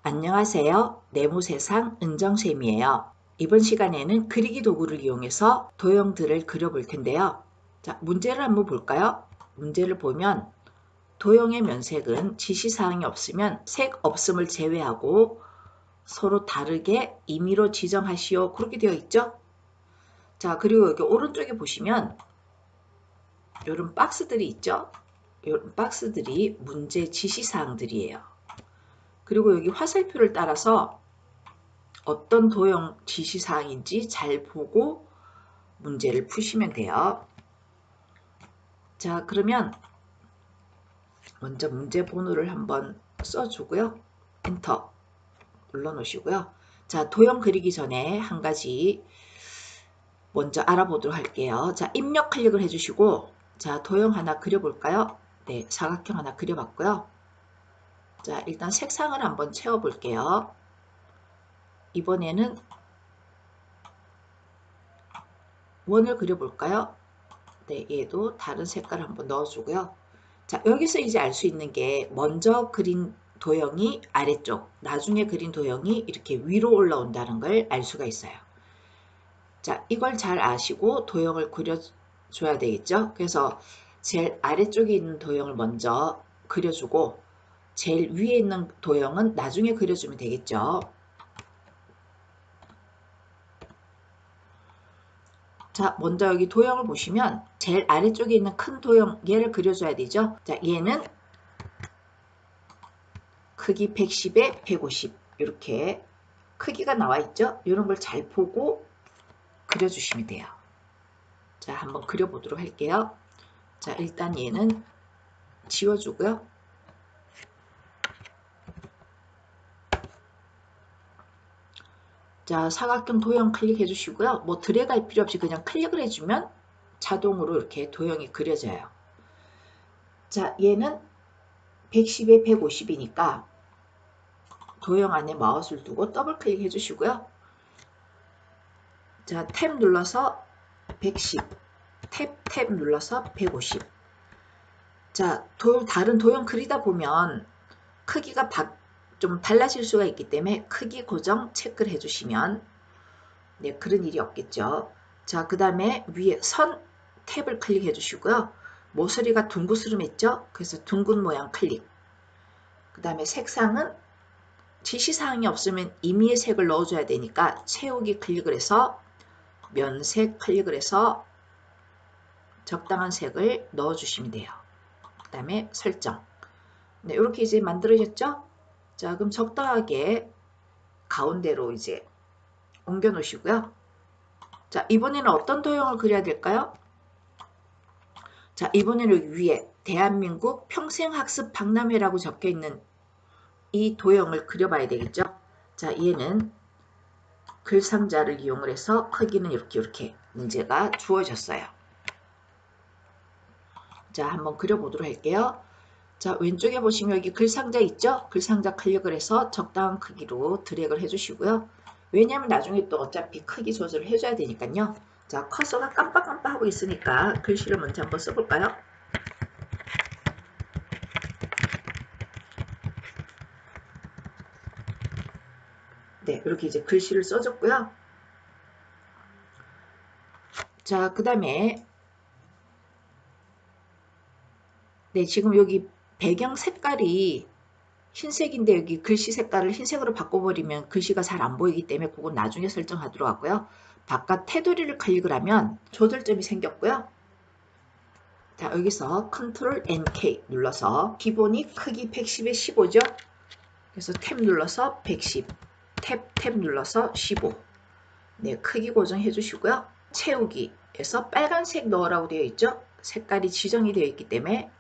안녕하세요. 네모세상 은정쌤이에요. 이번 시간에는 그리기 도구를 이용해서 도형들을 그려볼 텐데요. 자, 문제를 한번 볼까요? 문제를 보면 도형의 면색은 지시사항이 없으면 색 없음을 제외하고 서로 다르게 임의로 지정하시오. 그렇게 되어 있죠? 자, 그리고 여기 오른쪽에 보시면 이런 박스들이 있죠? 이런 박스들이 문제 지시사항들이에요. 그리고 여기 화살표를 따라서 어떤 도형 지시사항인지 잘 보고 문제를 푸시면 돼요. 자, 그러면 먼저 문제 번호를 한번 써주고요. 엔터 눌러 놓으시고요. 자, 도형 그리기 전에 한 가지 먼저 알아보도록 할게요. 자, 입력 클릭을 해주시고, 자, 도형 하나 그려볼까요? 네, 사각형 하나 그려봤고요. 자, 일단 색상을 한번 채워볼게요. 이번에는 원을 그려볼까요? 네, 얘도 다른 색깔 한번 넣어주고요. 자, 여기서 이제 알 수 있는 게 먼저 그린 도형이 아래쪽, 나중에 그린 도형이 이렇게 위로 올라온다는 걸 알 수가 있어요. 자, 이걸 잘 아시고 도형을 그려줘야 되겠죠? 그래서 제일 아래쪽에 있는 도형을 먼저 그려주고 제일 위에 있는 도형은 나중에 그려주면 되겠죠? 자, 먼저 여기 도형을 보시면 제일 아래쪽에 있는 큰 도형 얘를 그려줘야 되죠? 자, 얘는 크기 110에 150 이렇게 크기가 나와 있죠? 이런 걸 잘 보고 그려주시면 돼요. 자, 한번 그려보도록 할게요. 자, 일단 얘는 지워주고요. 자, 사각형 도형 클릭해 주시고요. 뭐 드래그 할 필요 없이 그냥 클릭을 해주면 자동으로 이렇게 도형이 그려져요. 자, 얘는 110에 150이니까 도형 안에 마우스를 두고 더블 클릭해 주시고요. 자, 탭 눌러서 110, 탭 눌러서 150. 자, 다른 도형 그리다 보면 크기가 좀 달라질 수가 있기 때문에 크기 고정 체크를 해주시면 네, 그런 일이 없겠죠. 자, 그 다음에 위에 선 탭을 클릭해 주시고요. 모서리가 둥그스름했죠? 그래서 둥근 모양 클릭. 그 다음에 색상은 지시사항이 없으면 임의의 색을 넣어줘야 되니까 채우기 클릭을 해서 면색 클릭을 해서 적당한 색을 넣어주시면 돼요. 그 다음에 설정. 네, 이렇게 이제 만들어졌죠? 자, 그럼 적당하게 가운데로 이제 옮겨 놓으시고요. 자, 이번에는 어떤 도형을 그려야 될까요? 자, 이번에는 여기 위에 대한민국 평생학습 박람회라고 적혀 있는 이 도형을 그려봐야 되겠죠? 자, 얘는 글상자를 이용을 해서 크기는 이렇게 문제가 주어졌어요. 자, 한번 그려보도록 할게요. 자, 왼쪽에 보시면 여기 글상자 있죠? 글상자 클릭을 해서 적당한 크기로 드래그를 해주시고요. 왜냐하면 나중에 또 어차피 크기 조절을 해줘야 되니까요. 자, 커서가 깜빡깜빡하고 있으니까 글씨를 먼저 한번 써볼까요? 네, 이렇게 이제 글씨를 써줬고요. 자, 그 다음에 네, 지금 여기 배경 색깔이 흰색인데 여기 글씨 색깔을 흰색으로 바꿔버리면 글씨가 잘 안 보이기 때문에 그건 나중에 설정하도록 하고요. 바깥 테두리를 클릭을 하면 조절점이 생겼고요. 자, 여기서 Ctrl N-K 눌러서 기본이 크기 110에 15죠. 그래서 탭 눌러서 110, 탭 눌러서 15. 네, 크기 고정해 주시고요. 채우기에서 빨간색 넣으라고 되어 있죠. 색깔이 지정이 되어 있기 때문에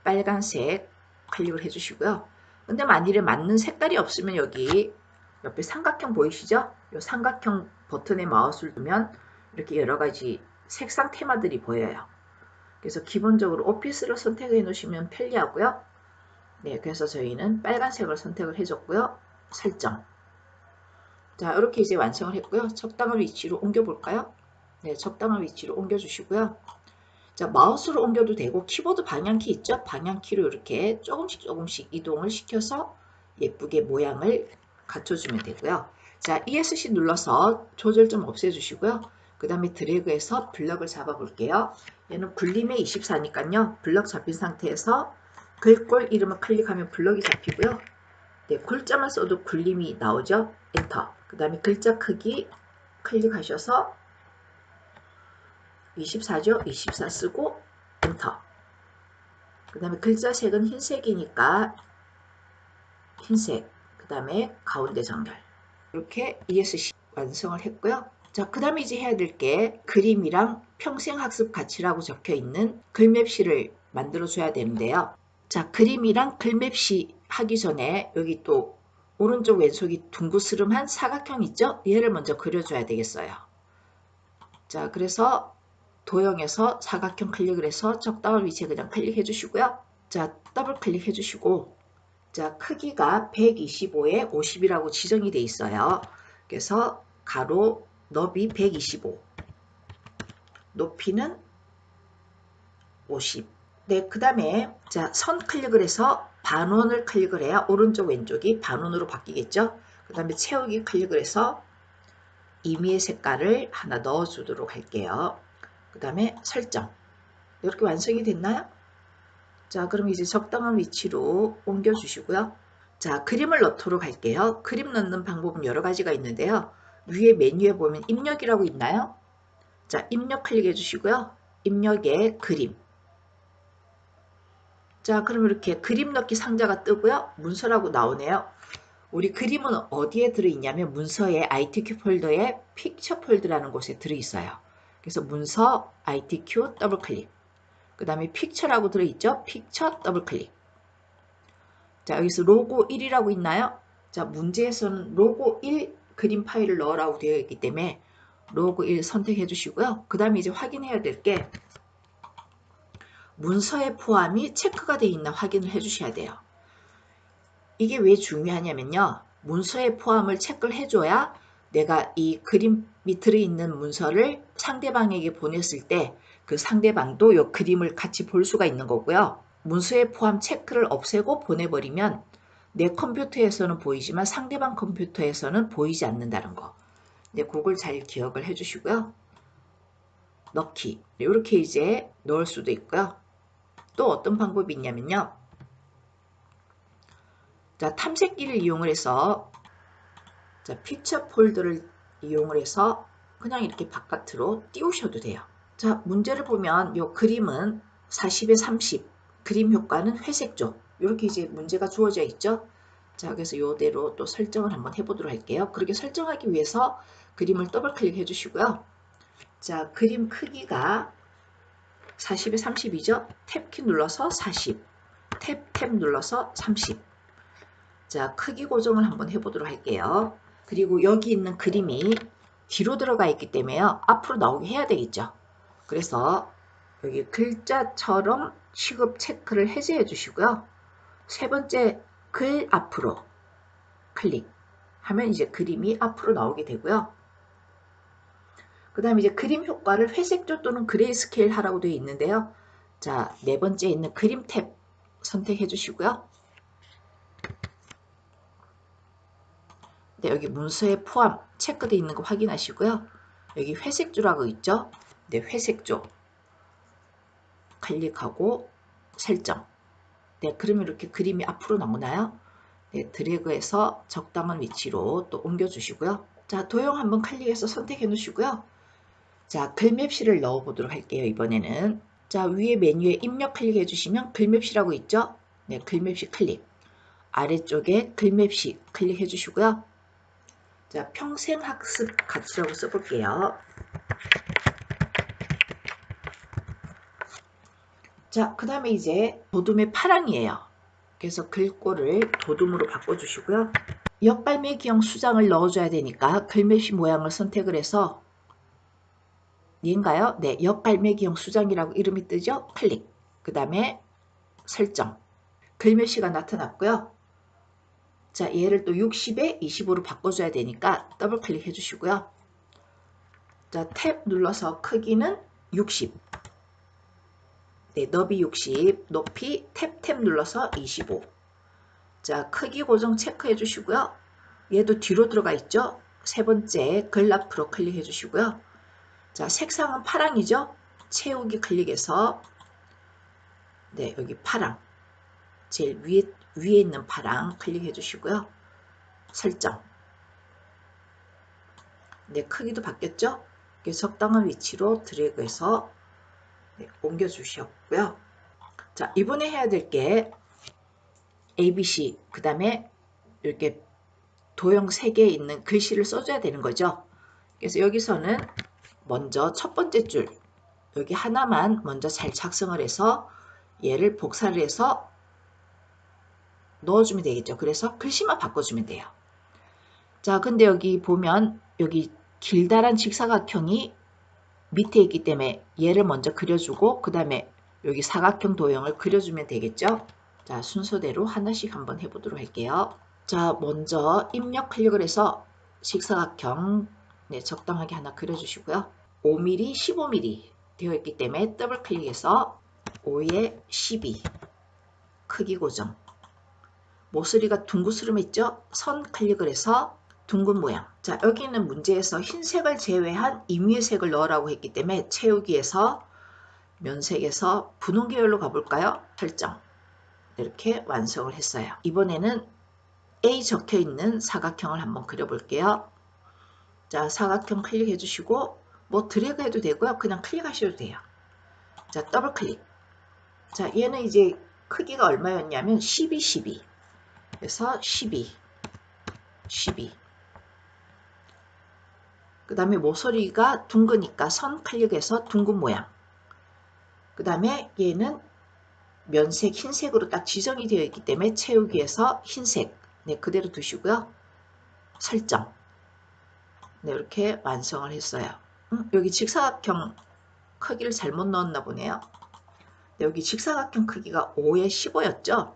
빨간색 클릭을 해 주시고요. 근데 만일에 맞는 색깔이 없으면 여기 옆에 삼각형 보이시죠? 이 삼각형 버튼에 마우스를 두면 이렇게 여러 가지 색상 테마들이 보여요. 그래서 기본적으로 오피스를 선택해 놓으시면 편리하고요. 네, 그래서 저희는 빨간색을 선택을 해줬고요. 설정. 자, 이렇게 이제 완성을 했고요. 적당한 위치로 옮겨 볼까요? 네, 적당한 위치로 옮겨주시고요. 자, 마우스로 옮겨도 되고 키보드 방향키 있죠? 방향키로 이렇게 조금씩 이동을 시켜서 예쁘게 모양을 갖춰주면 되고요. 자, ESC 눌러서 조절 좀 없애주시고요. 그 다음에 드래그해서 블럭을 잡아 볼게요. 얘는 굴림에 24니까요. 블럭 잡힌 상태에서 글꼴 이름을 클릭하면 블럭이 잡히고요. 네, 글자만 써도 굴림이 나오죠. 엔터. 그 다음에 글자 크기 클릭하셔서 24죠. 24 쓰고 엔터. 그 다음에 글자 색은 흰색이니까 흰색. 그 다음에 가운데 정렬. 이렇게 ESC 완성을 했고요. 자, 그 다음에 이제 해야 될 게 그림이랑 평생학습 가치라고 적혀 있는 글맵시를 만들어 줘야 되는데요. 자, 그림이랑 글맵시 하기 전에 여기 또 오른쪽 왼쪽이 둥그스름한 사각형 있죠? 얘를 먼저 그려줘야 되겠어요. 자, 그래서 도형에서 사각형 클릭을 해서 적당한 위치에 그냥 클릭해 주시고요. 자, 더블 클릭해 주시고, 자, 크기가 125에 50이라고 지정이 돼 있어요. 그래서 가로 너비 125, 높이는 50. 네, 그 다음에 자, 선 클릭을 해서 반원을 클릭을 해야 오른쪽 왼쪽이 반원으로 바뀌겠죠. 그 다음에 채우기 클릭을 해서 임의의 색깔을 하나 넣어 주도록 할게요. 그 다음에 설정. 이렇게 완성이 됐나요? 자, 그럼 이제 적당한 위치로 옮겨 주시고요. 자, 그림을 넣도록 할게요. 그림 넣는 방법은 여러 가지가 있는데요. 위에 메뉴에 보면 입력이라고 있나요? 자, 입력 클릭해 주시고요. 입력에 그림. 자, 그럼 이렇게 그림 넣기 상자가 뜨고요. 문서라고 나오네요. 우리 그림은 어디에 들어있냐면 문서의 ITQ 폴더에 픽처 폴더라는 곳에 들어있어요. 그래서 문서 ITQ 더블 클릭. 그 다음에 픽처라고 들어있죠. 픽처 더블 클릭. 자, 여기서 로고 1이라고 있나요? 자, 문제에서는 로고 1 그림 파일을 넣으라고 되어 있기 때문에 로고 1 선택해 주시고요. 그 다음에 이제 확인해야 될 게 문서의 포함이 체크가 되어 있나 확인을 해 주셔야 돼요. 이게 왜 중요하냐면요. 문서의 포함을 체크를 해줘야 내가 이 그림이 들어있는 문서를 상대방에게 보냈을 때 그 상대방도 이 그림을 같이 볼 수가 있는 거고요. 문서의 포함 체크를 없애고 보내버리면 내 컴퓨터에서는 보이지만 상대방 컴퓨터에서는 보이지 않는다는 거. 네, 그걸 잘 기억을 해주시고요. 넣기. 이렇게 이제 넣을 수도 있고요. 또 어떤 방법이 있냐면요. 자, 탐색기를 이용을 해서 자, 픽처 폴더를 이용을 해서 그냥 이렇게 바깥으로 띄우셔도 돼요. 자, 문제를 보면 이 그림은 40에 30, 그림 효과는 회색 쪽. 이렇게 이제 문제가 주어져 있죠. 자, 그래서 이대로 또 설정을 한번 해보도록 할게요. 그렇게 설정하기 위해서 그림을 더블 클릭해 주시고요. 자, 그림 크기가 40에 30이죠. 탭키 눌러서 40, 탭 눌러서 30. 자, 크기 고정을 한번 해보도록 할게요. 그리고 여기 있는 그림이 뒤로 들어가 있기 때문에요. 앞으로 나오게 해야 되겠죠. 그래서 여기 글자처럼 취급 체크를 해제해 주시고요. 세 번째 글 앞으로 클릭하면 이제 그림이 앞으로 나오게 되고요. 그 다음에 이제 그림 효과를 회색조 또는 그레이스케일 하라고 되어 있는데요. 자, 네 번째 있는 그림 탭 선택해 주시고요. 네, 여기 문서에 포함 체크되어 있는 거 확인하시고요. 여기 회색조라고 있죠. 네, 회색조 클릭하고 설정. 네, 그러면 이렇게 그림이 앞으로 나오나요? 네, 드래그해서 적당한 위치로 또 옮겨주시고요. 자, 도형 한번 클릭해서 선택해 놓으시고요. 자, 글맵시를 넣어 보도록 할게요. 이번에는 자, 위에 메뉴에 입력 클릭해 주시면 글맵시라고 있죠. 네, 글맵시 클릭. 아래쪽에 글맵시 클릭해 주시고요. 자, 평생학습 가치라고 써볼게요. 자, 그 다음에 이제 도둠의 파랑이에요. 그래서 글꼴을 도둠으로 바꿔주시고요. 역발매기형 수장을 넣어줘야 되니까 글맵시 모양을 선택을 해서 얘인가요? 네, 역발매기형 수장이라고 이름이 뜨죠? 클릭. 그 다음에 설정. 글맵시가 나타났고요. 자, 얘를 또 60에 25로 바꿔줘야 되니까 더블 클릭 해주시고요. 자, 탭 눌러서 크기는 60. 네, 너비 60, 높이 탭 눌러서 25. 자, 크기 고정 체크해 주시고요. 얘도 뒤로 들어가 있죠? 세 번째 글 앞으로 클릭해 주시고요. 자, 색상은 파랑이죠? 채우기 클릭해서 네, 여기 파랑. 제일 위에 있는 파랑 클릭해 주시고요. 설정. 네, 크기도 바뀌었죠? 적당한 위치로 드래그해서 네, 옮겨 주셨고요. 자, 이번에 해야 될 게 ABC, 그 다음에 이렇게 도형 3개 있는 글씨를 써줘야 되는 거죠. 그래서 여기서는 먼저 첫 번째 줄, 여기 하나만 먼저 잘 작성을 해서 얘를 복사를 해서 넣어주면 되겠죠. 그래서 글씨만 바꿔주면 돼요. 자, 근데 여기 보면 여기 길다란 직사각형이 밑에 있기 때문에 얘를 먼저 그려주고 그 다음에 여기 사각형 도형을 그려주면 되겠죠. 자, 순서대로 하나씩 한번 해보도록 할게요. 자, 먼저 입력 클릭을 해서 직사각형 네, 적당하게 하나 그려주시고요. 5mm, 15mm 되어 있기 때문에 더블 클릭해서 5에 12 크기 고정. 모서리가 둥그스름했죠? 선 클릭을 해서 둥근 모양. 자, 여기는 문제에서 흰색을 제외한 임의의 색을 넣으라고 했기 때문에 채우기에서 면색에서 분홍 계열로 가볼까요? 설정. 이렇게 완성을 했어요. 이번에는 A 적혀 있는 사각형을 한번 그려볼게요. 자, 사각형 클릭해 주시고 뭐 드래그 해도 되고요. 그냥 클릭하셔도 돼요. 자, 더블 클릭. 자, 얘는 이제 크기가 얼마였냐면 12, 12. 그래서 12. 그 다음에 모서리가 둥그니까 선 클릭해서 둥근 모양. 그 다음에 얘는 면색 흰색으로 딱 지정이 되어 있기 때문에 채우기에서 흰색 네, 그대로 두시고요. 설정. 네, 이렇게 완성을 했어요. 여기 직사각형 크기를 잘못 넣었나 보네요. 네, 여기 직사각형 크기가 5에 15였죠?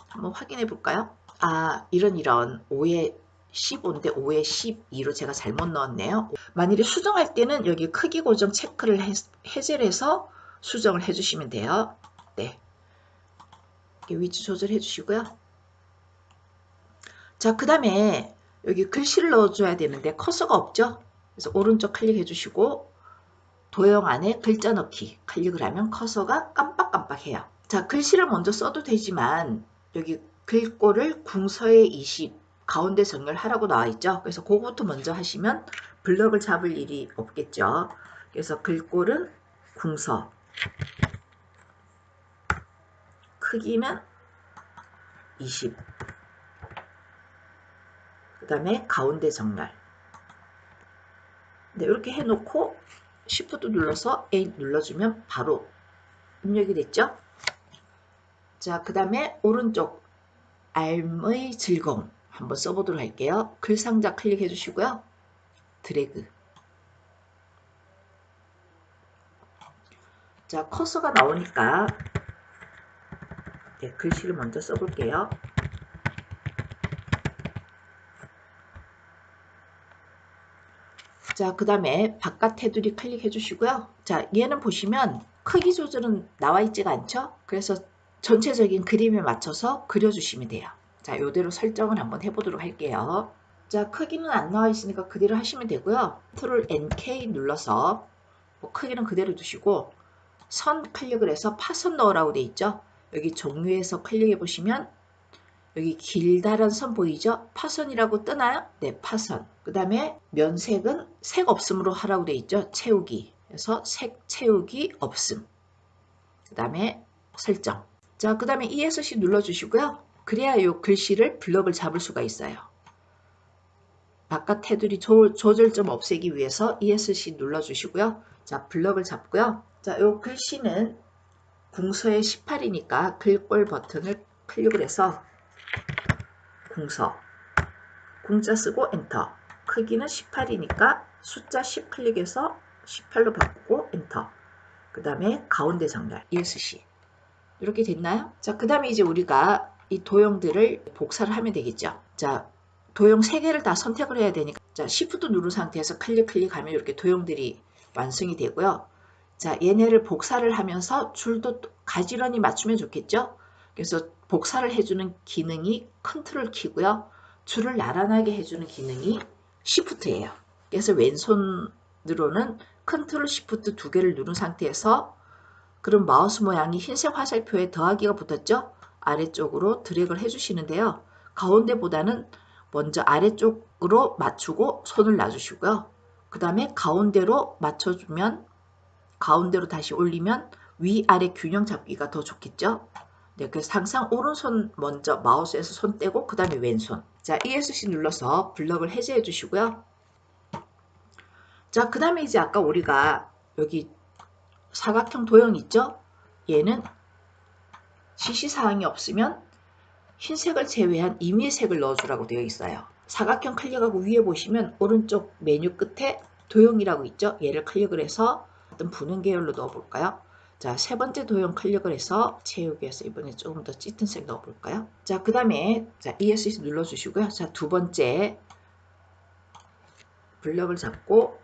한번 확인해 볼까요? 아, 이런 5에 15인데 5에 12로 제가 잘못 넣었네요. 만일에 수정할 때는 여기 크기 고정 체크를 해제를 해서 수정을 해주시면 돼요. 네, 이렇게 위치 조절해 주시고요. 자, 그 다음에 여기 글씨를 넣어줘야 되는데 커서가 없죠? 그래서 오른쪽 클릭해 주시고 도형 안에 글자 넣기 클릭을 하면 커서가 깜빡깜빡해요. 자, 글씨를 먼저 써도 되지만 여기 글꼴을 궁서에 20 가운데 정렬하라고 나와 있죠. 그래서 그거부터 먼저 하시면 블럭을 잡을 일이 없겠죠. 그래서 글꼴은 궁서, 크기는 20, 그 다음에 가운데 정렬. 네, 이렇게 해놓고 Shift 눌러서 A 눌러주면 바로 입력이 됐죠. 자, 그 다음에 오른쪽 알의 즐거움 한번 써보도록 할게요. 글상자 클릭해 주시고요. 드래그. 자, 커서가 나오니까 네, 글씨를 먼저 써볼게요. 자, 그 다음에 바깥 테두리 클릭해 주시고요. 자, 얘는 보시면 크기 조절은 나와 있지가 않죠? 그래서 전체적인 그림에 맞춰서 그려주시면 돼요. 자, 이대로 설정을 한번 해보도록 할게요. 자, 크기는 안 나와 있으니까 그대로 하시면 되고요. 컨트롤 NK 눌러서 뭐 크기는 그대로 두시고 선 클릭을 해서 파선 넣으라고 돼 있죠? 여기 종류에서 클릭해 보시면 여기 길다란 선 보이죠? 파선이라고 뜨나요? 네, 파선. 그 다음에 면색은 색 없음으로 하라고 돼 있죠? 채우기. 그래서 색 채우기 없음. 그 다음에 설정. 자, 그 다음에 ESC 눌러주시고요. 그래야 이 글씨를 블럭을 잡을 수가 있어요. 바깥 테두리 조절 좀 없애기 위해서 ESC 눌러주시고요. 자, 블럭을 잡고요. 자, 이 글씨는 궁서의 18이니까 글꼴 버튼을 클릭을 해서 궁서, 궁자 쓰고 엔터. 크기는 18이니까 숫자 10 클릭해서 18로 바꾸고 엔터. 그 다음에 가운데 정렬 ESC. 이렇게 됐나요? 자, 그 다음에 이제 우리가 이 도형들을 복사를 하면 되겠죠. 자, 도형 3개를 다 선택을 해야 되니까 자, Shift 누른 상태에서 클릭하면 이렇게 도형들이 완성이 되고요. 자, 얘네를 복사를 하면서 줄도 가지런히 맞추면 좋겠죠? 그래서 복사를 해주는 기능이 컨트롤 키고요. 줄을 나란하게 해주는 기능이 Shift예요. 그래서 왼손으로는 컨트롤 Shift 두 개를 누른 상태에서 그럼 마우스 모양이 흰색 화살표에 더하기가 붙었죠? 아래쪽으로 드래그를 해주시는데요. 가운데보다는 먼저 아래쪽으로 맞추고 손을 놔주시고요. 그 다음에 가운데로 맞춰주면 가운데로 다시 올리면 위아래 균형 잡기가 더 좋겠죠? 네, 그래서 항상 오른손 먼저 마우스에서 손 떼고 그 다음에 왼손. 자, ESC 눌러서 블럭을 해제해 주시고요. 자, 그 다음에 이제 아까 우리가 여기 사각형 도형 있죠? 얘는 지시사항이 없으면 흰색을 제외한 임의의 색을 넣어주라고 되어 있어요. 사각형 클릭하고 위에 보시면 오른쪽 메뉴 끝에 도형이라고 있죠? 얘를 클릭을 해서 어떤 분홍 계열로 넣어볼까요? 자, 세 번째 도형 클릭을 해서 채우기에서 이번에 조금 더 짙은 색 넣어볼까요? 자, 그 다음에 ESC 눌러주시고요. 자, 두 번째 블럭을 잡고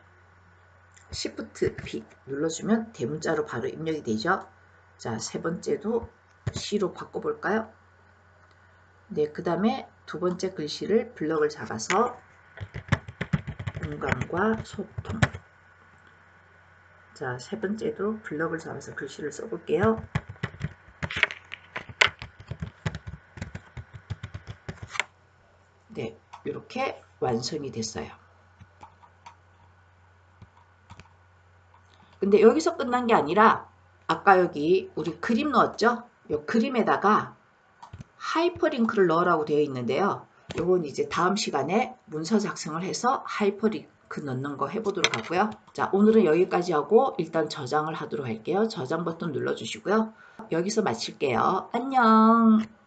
Shift B 눌러주면 대문자로 바로 입력이 되죠. 자, 세 번째도 C로 바꿔볼까요? 네, 그 다음에 두 번째 글씨를 블럭을 잡아서 공감과 소통. 자, 세 번째도 블럭을 잡아서 글씨를 써볼게요. 네, 이렇게 완성이 됐어요. 근데 여기서 끝난 게 아니라 아까 여기 우리 그림 넣었죠? 이 그림에다가 하이퍼링크를 넣으라고 되어 있는데요. 이건 이제 다음 시간에 문서 작성을 해서 하이퍼링크 넣는 거 해보도록 하고요. 자, 오늘은 여기까지 하고 일단 저장을 하도록 할게요. 저장 버튼 눌러주시고요. 여기서 마칠게요. 안녕.